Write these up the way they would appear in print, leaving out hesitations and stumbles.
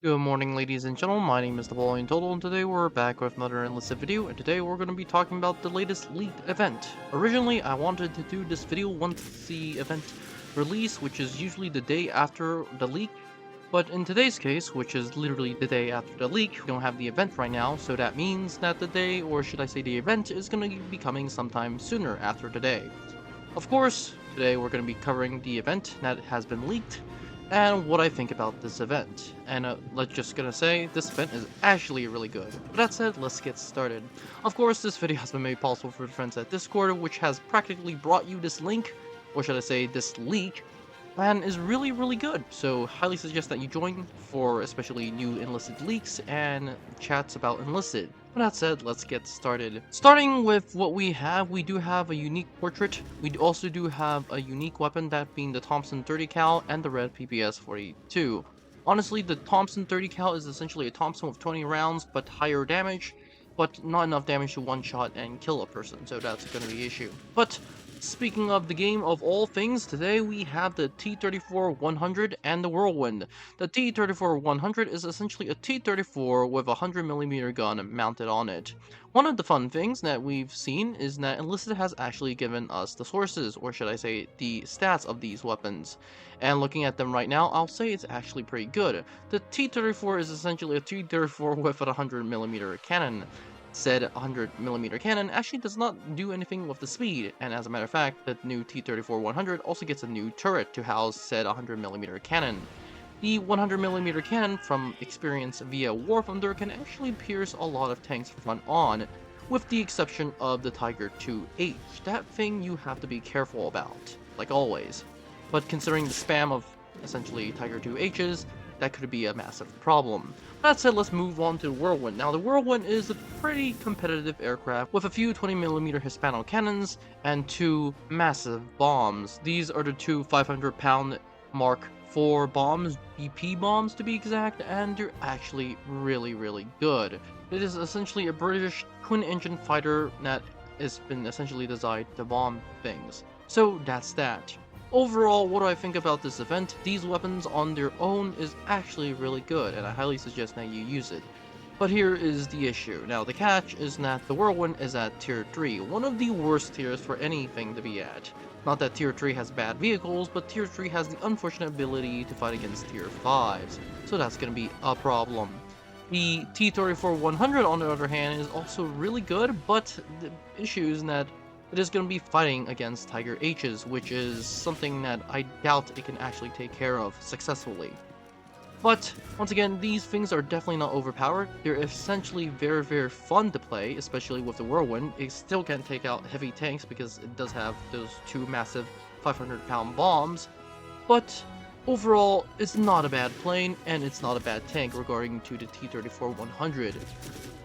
Good morning, ladies and gentlemen. My name is Napoleon Total, and today we're back with another Enlisted video. And today we're going to be talking about the latest leaked event. Originally, I wanted to do this video once the event release, which is usually the day after the leak. But in today's case, which is literally the day after the leak, we don't have the event right now, so that means that the day, or should I say the event, is going to be coming sometime sooner after today. Of course, today we're going to be covering the event that has been leaked and what I think about this event. And let's just gonna say, this event is actually really good. With that said, let's get started. Of course, this video has been made possible for the friends at Discord, which has practically brought you this link, or should I say this leak, and is really good. So highly suggest that you join for especially new Enlisted leaks and chats about Enlisted. With that said, let's get started. Starting with what we do have a unique portrait. We also do have a unique weapon, that being the Thompson 30 cal and the red PPS 42. Honestly, the Thompson 30 cal is essentially a Thompson with 20 rounds, but higher damage, but not enough damage to one-shot and kill a person, so that's going to be the issue. But speaking of the game of all things, today we have the T-34-100 and the Whirlwind. The T-34-100 is essentially a T-34 with a 100mm gun mounted on it. One of the fun things that we've seen is that Enlisted has actually given us the sources, or should I say the stats of these weapons. And looking at them right now, I'll say it's actually pretty good. The T-34 is essentially a T-34 with a 100mm cannon. Said 100mm cannon actually does not do anything with the speed, and as a matter of fact, the new T-34-100 also gets a new turret to house said 100mm cannon. The 100mm cannon, from experience via War Thunder, can actually pierce a lot of tanks front on, with the exception of the Tiger 2H. That thing you have to be careful about, like always. But considering the spam of essentially Tiger 2Hs, that could be a massive problem. That said, let's move on to the Whirlwind. Now, the Whirlwind is a pretty competitive aircraft with a few 20mm Hispano cannons and two massive bombs. These are the two 500-pound Mark IV bombs, BP bombs to be exact, and they're actually really good. It is essentially a British twin-engine fighter that has been essentially designed to bomb things. So that's that. Overall, what do I think about this event? These weapons on their own is actually really good, and I highly suggest that you use it. But here is the issue. Now, the catch is that the Whirlwind is at Tier 3, one of the worst tiers for anything to be at. Not that Tier 3 has bad vehicles, but Tier 3 has the unfortunate ability to fight against Tier 5s, so that's going to be a problem. The T-34-100, on the other hand, is also really good, but the issue is that it is going to be fighting against Tiger H's, which is something that I doubt it can actually take care of successfully. But, once again, these things are definitely not overpowered. They're essentially very fun to play, especially with the Whirlwind. It still can take out heavy tanks because it does have those two massive 500-pound bombs. But, overall, it's not a bad plane, and it's not a bad tank regarding to the T-34-100.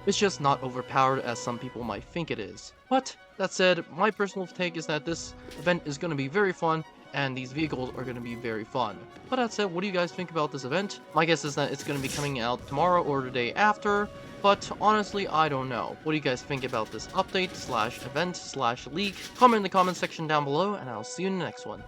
It's just not overpowered as some people might think it is. But, that said, my personal take is that this event is going to be very fun, and these vehicles are going to be very fun. But that said, what do you guys think about this event? My guess is that it's going to be coming out tomorrow or the day after, but honestly, I don't know. What do you guys think about this update / event / leak? Comment in the comment section down below, and I'll see you in the next one.